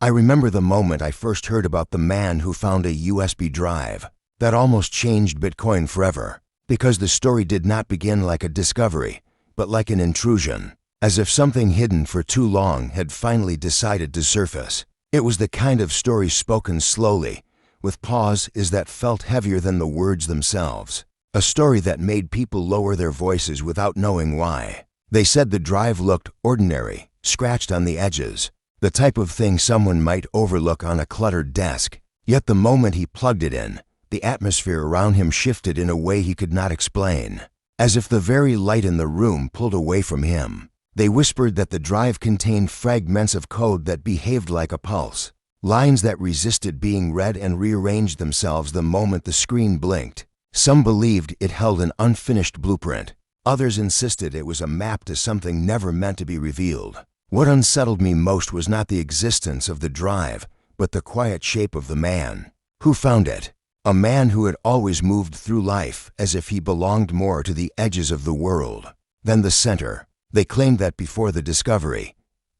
I remember the moment I first heard about the man who found a USB drive. That almost changed Bitcoin forever, because the story did not begin like a discovery, but like an intrusion, as if something hidden for too long had finally decided to surface. It was the kind of story spoken slowly, with pauses that felt heavier than the words themselves. A story that made people lower their voices without knowing why. They said the drive looked ordinary, scratched on the edges, the type of thing someone might overlook on a cluttered desk. Yet the moment he plugged it in, the atmosphere around him shifted in a way he could not explain, as if the very light in the room pulled away from him. They whispered that the drive contained fragments of code that behaved like a pulse, lines that resisted being read and rearranged themselves the moment the screen blinked. Some believed it held an unfinished blueprint. Others insisted it was a map to something never meant to be revealed. What unsettled me most was not the existence of the drive, but the quiet shape of the man who found it. A man who had always moved through life as if he belonged more to the edges of the world than the center. They claimed that before the discovery,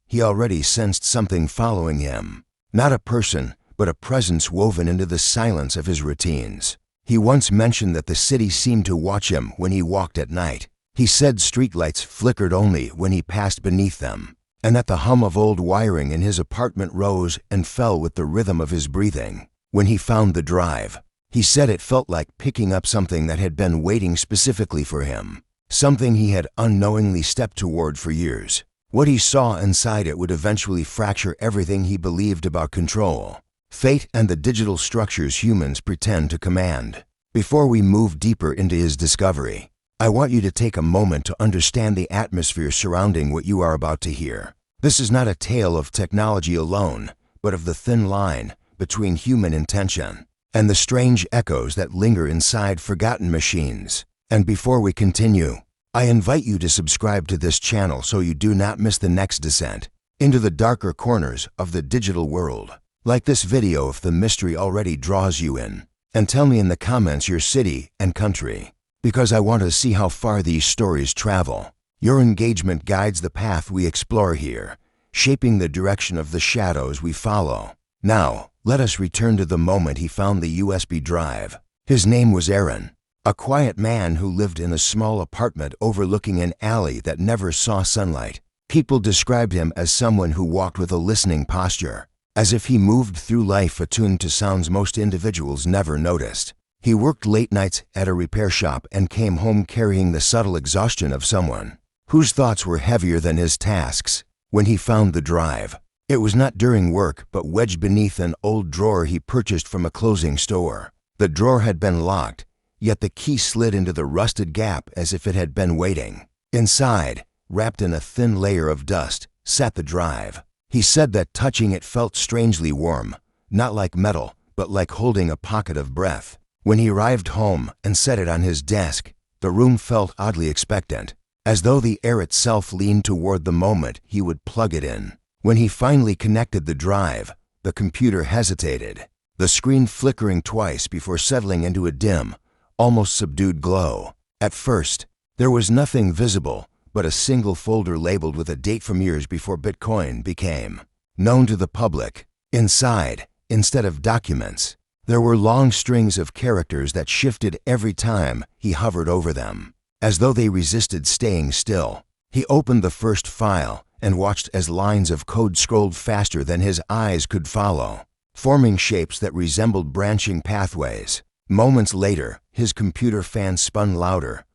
he already sensed something following him. Not a person, but a presence woven into the silence of his routines. He once mentioned that the city seemed to watch him when he walked at night. He said streetlights flickered only when he passed beneath them, and that the hum of old wiring in his apartment rose and fell with the rhythm of his breathing. When he found the drive, he said it felt like picking up something that had been waiting specifically for him, something he had unknowingly stepped toward for years. What he saw inside it would eventually fracture everything he believed about control, fate, and the digital structures humans pretend to command. Before we move deeper into his discovery, I want you to take a moment to understand the atmosphere surrounding what you are about to hear. This is not a tale of technology alone, but of the thin line between human intention and the strange echoes that linger inside forgotten machines. And before we continue, I invite you to subscribe to this channel so you do not miss the next descent into the darker corners of the digital world. Like this video if the mystery already draws you in, and tell me in the comments your city and country, because I want to see how far these stories travel. Your engagement guides the path we explore here, shaping the direction of the shadows we follow. Now, let us return to the moment he found the USB drive. His name was Aaron, a quiet man who lived in a small apartment overlooking an alley that never saw sunlight. People described him as someone who walked with a listening posture, as if he moved through life attuned to sounds most individuals never noticed. He worked late nights at a repair shop and came home carrying the subtle exhaustion of someone whose thoughts were heavier than his tasks. When he found the drive, it was not during work but wedged beneath an old drawer he purchased from a closing store. The drawer had been locked, yet the key slid into the rusted gap as if it had been waiting. Inside, wrapped in a thin layer of dust, sat the drive. He said that touching it felt strangely warm, not like metal, but like holding a pocket of breath. When he arrived home and set it on his desk, the room felt oddly expectant, as though the air itself leaned toward the moment he would plug it in. When he finally connected the drive, the computer hesitated, the screen flickering twice before settling into a dim, almost subdued glow. At first, there was nothing visible but a single folder labeled with a date from years before Bitcoin became known to the public. Inside, instead of documents, there were long strings of characters that shifted every time he hovered over them, as though they resisted staying still. He opened the first file and watched as lines of code scrolled faster than his eyes could follow, forming shapes that resembled branching pathways. Moments later, his computer fan spun louder,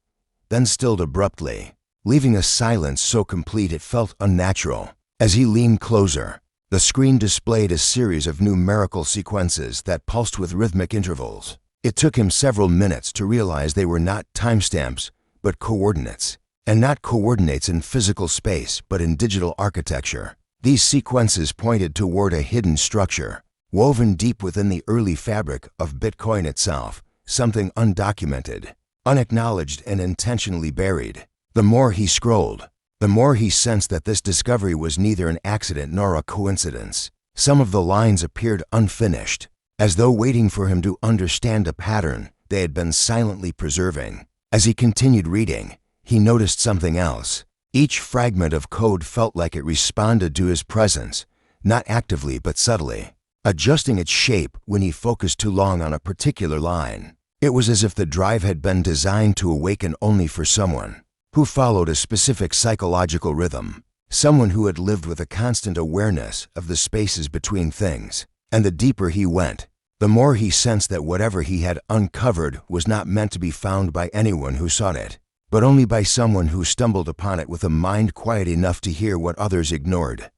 then stilled abruptly, leaving a silence so complete it felt unnatural. As he leaned closer, the screen displayed a series of numerical sequences that pulsed with rhythmic intervals. It took him several minutes to realize they were not timestamps, but coordinates. And not coordinates in physical space, but in digital architecture. These sequences pointed toward a hidden structure, woven deep within the early fabric of Bitcoin itself, something undocumented, unacknowledged, and intentionally buried. The more he scrolled, the more he sensed that this discovery was neither an accident nor a coincidence. Some of the lines appeared unfinished, as though waiting for him to understand a pattern they had been silently preserving. As he continued reading, he noticed something else. Each fragment of code felt like it responded to his presence, not actively but subtly, adjusting its shape when he focused too long on a particular line. It was as if the drive had been designed to awaken only for someone who followed a specific psychological rhythm, someone who had lived with a constant awareness of the spaces between things. And the deeper he went, the more he sensed that whatever he had uncovered was not meant to be found by anyone who sought it, but only by someone who stumbled upon it with a mind quiet enough to hear what others ignored.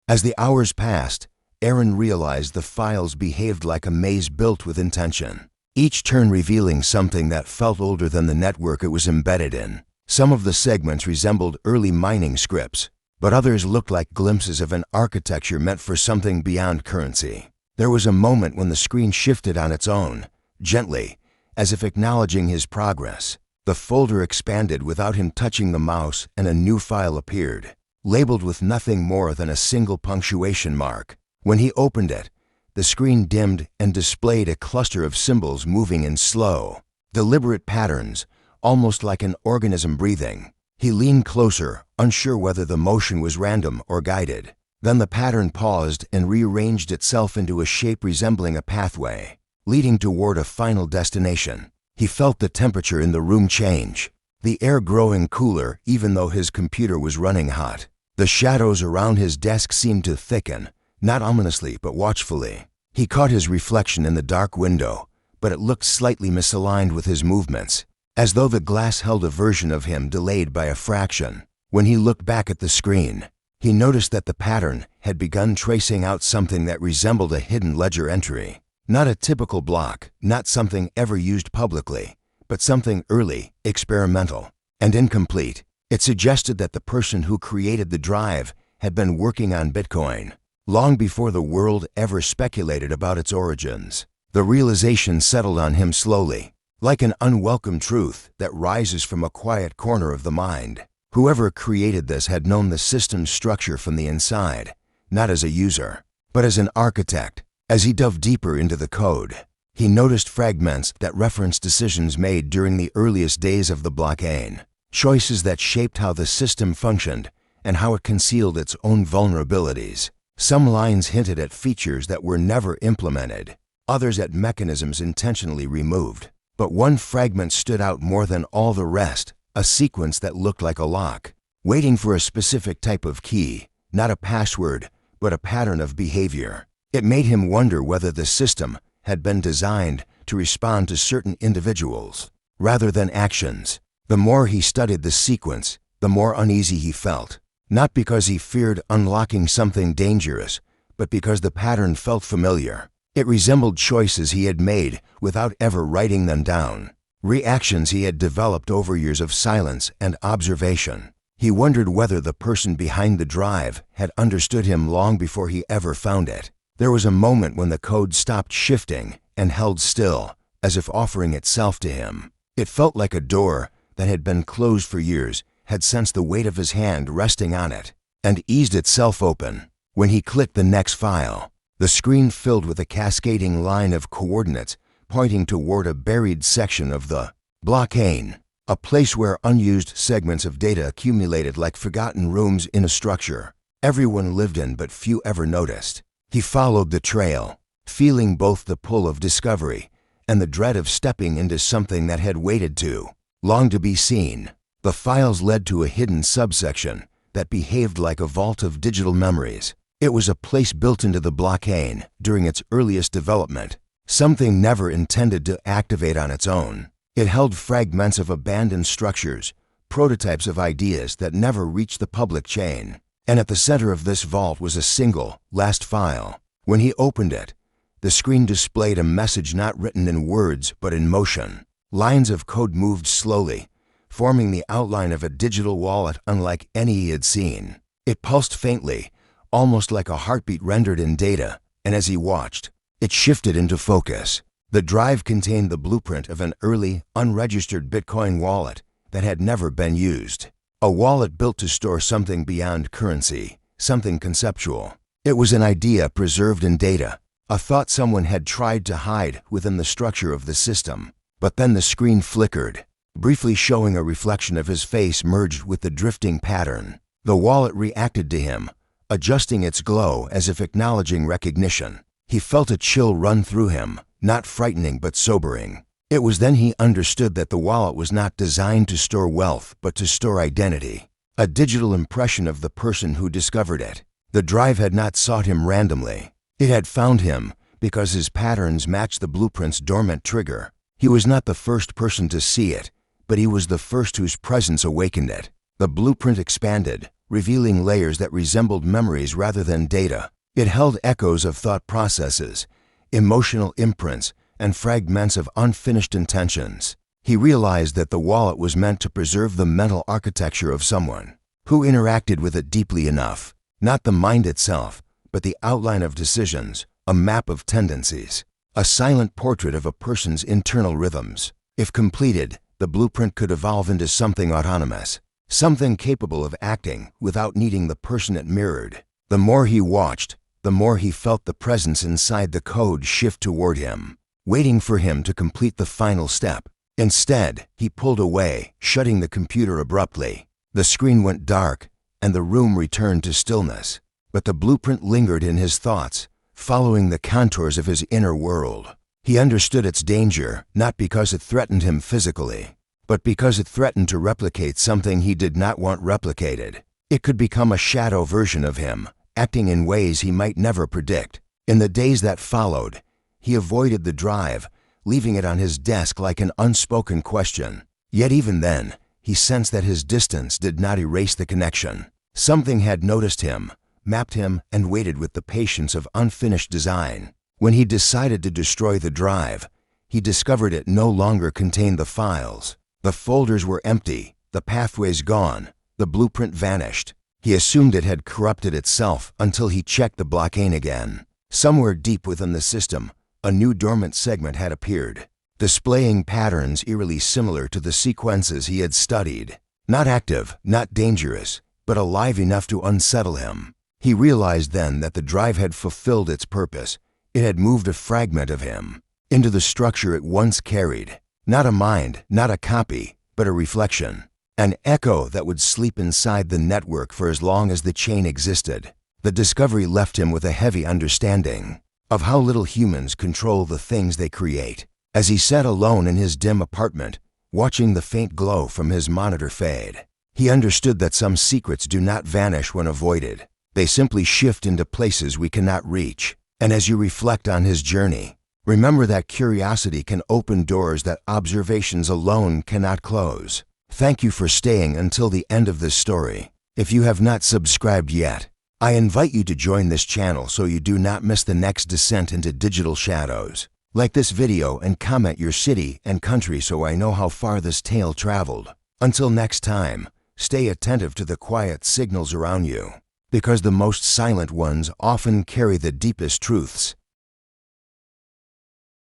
As the hours passed, Aaron realized the files behaved like a maze built with intention, each turn revealing something that felt older than the network it was embedded in. Some of the segments resembled early mining scripts, but others looked like glimpses of an architecture meant for something beyond currency. There was a moment when the screen shifted on its own, gently, as if acknowledging his progress. The folder expanded without him touching the mouse, and a new file appeared, labeled with nothing more than a single punctuation mark. When he opened it, the screen dimmed and displayed a cluster of symbols moving in slow, deliberate patterns, almost like an organism breathing. He leaned closer, unsure whether the motion was random or guided. Then the pattern paused and rearranged itself into a shape resembling a pathway, leading toward a final destination. He felt the temperature in the room change, the air growing cooler even though his computer was running hot. The shadows around his desk seemed to thicken, not ominously but watchfully. He caught his reflection in the dark window, but it looked slightly misaligned with his movements, as though the glass held a version of him delayed by a fraction. When he looked back at the screen, he noticed that the pattern had begun tracing out something that resembled a hidden ledger entry. Not a typical block, not something ever used publicly, but something early, experimental, and incomplete. It suggested that the person who created the drive had been working on Bitcoin long before the world ever speculated about its origins. The realization settled on him slowly, like an unwelcome truth that rises from a quiet corner of the mind. Whoever created this had known the system's structure from the inside, not as a user, but as an architect. As he dove deeper into the code, he noticed fragments that referenced decisions made during the earliest days of the blockchain, choices that shaped how the system functioned and how it concealed its own vulnerabilities. Some lines hinted at features that were never implemented, others at mechanisms intentionally removed. But one fragment stood out more than all the rest, a sequence that looked like a lock, waiting for a specific type of key, not a password, but a pattern of behavior. It made him wonder whether the system had been designed to respond to certain individuals rather than actions. The more he studied the sequence, the more uneasy he felt, not because he feared unlocking something dangerous, but because the pattern felt familiar. It resembled choices he had made without ever writing them down, reactions he had developed over years of silence and observation. He wondered whether the person behind the drive had understood him long before he ever found it. There was a moment when the code stopped shifting and held still, as if offering itself to him. It felt like a door that had been closed for years had sensed the weight of his hand resting on it and eased itself open. When he clicked the next file, the screen filled with a cascading line of coordinates pointing toward a buried section of the blockchain, a place where unused segments of data accumulated like forgotten rooms in a structure everyone lived in but few ever noticed. He followed the trail, feeling both the pull of discovery and the dread of stepping into something that had waited too long to be seen. The files led to a hidden subsection that behaved like a vault of digital memories. It was a place built into the blockchain during its earliest development, something never intended to activate on its own. It held fragments of abandoned structures, prototypes of ideas that never reached the public chain. And at the center of this vault was a single, last file. When he opened it, the screen displayed a message not written in words but in motion. Lines of code moved slowly, forming the outline of a digital wallet unlike any he had seen. It pulsed faintly, almost like a heartbeat rendered in data, and as he watched, it shifted into focus. The drive contained the blueprint of an early, unregistered Bitcoin wallet that had never been used. A wallet built to store something beyond currency, something conceptual. It was an idea preserved in data, a thought someone had tried to hide within the structure of the system. But then the screen flickered, briefly showing a reflection of his face merged with the drifting pattern. The wallet reacted to him, adjusting its glow as if acknowledging recognition. He felt a chill run through him, not frightening but sobering. It was then he understood that the wallet was not designed to store wealth but to store identity, a digital impression of the person who discovered it. The drive had not sought him randomly. It had found him because his patterns matched the blueprint's dormant trigger. He was not the first person to see it, but he was the first whose presence awakened it. The blueprint expanded, revealing layers that resembled memories rather than data. It held echoes of thought processes, emotional imprints, and fragments of unfinished intentions. He realized that the wallet was meant to preserve the mental architecture of someone who interacted with it deeply enough. Not the mind itself, but the outline of decisions, a map of tendencies, a silent portrait of a person's internal rhythms. If completed, the blueprint could evolve into something autonomous, something capable of acting without needing the person it mirrored. The more he watched, the more he felt the presence inside the code shift toward him, waiting for him to complete the final step. Instead, he pulled away, shutting the computer abruptly. The screen went dark, and the room returned to stillness. But the blueprint lingered in his thoughts, following the contours of his inner world. He understood its danger, not because it threatened him physically, but because it threatened to replicate something he did not want replicated. It could become a shadow version of him, acting in ways he might never predict. In the days that followed, he avoided the drive, leaving it on his desk like an unspoken question. Yet even then, he sensed that his distance did not erase the connection. Something had noticed him, mapped him, and waited with the patience of unfinished design. When he decided to destroy the drive, he discovered it no longer contained the files. The folders were empty, the pathways gone, the blueprint vanished. He assumed it had corrupted itself until he checked the blockade again. Somewhere deep within the system, a new dormant segment had appeared, displaying patterns eerily similar to the sequences he had studied. Not active, not dangerous, but alive enough to unsettle him. He realized then that the drive had fulfilled its purpose. It had moved a fragment of him into the structure it once carried. Not a mind, not a copy, but a reflection. An echo that would sleep inside the network for as long as the chain existed. The discovery left him with a heavy understanding of how little humans control the things they create. As he sat alone in his dim apartment, watching the faint glow from his monitor fade, he understood that some secrets do not vanish when avoided. They simply shift into places we cannot reach. And as you reflect on his journey, remember that curiosity can open doors that observations alone cannot close. Thank you for staying until the end of this story. If you have not subscribed yet, I invite you to join this channel so you do not miss the next descent into digital shadows. Like this video and comment your city and country so I know how far this tale traveled. Until next time, stay attentive to the quiet signals around you, because the most silent ones often carry the deepest truths.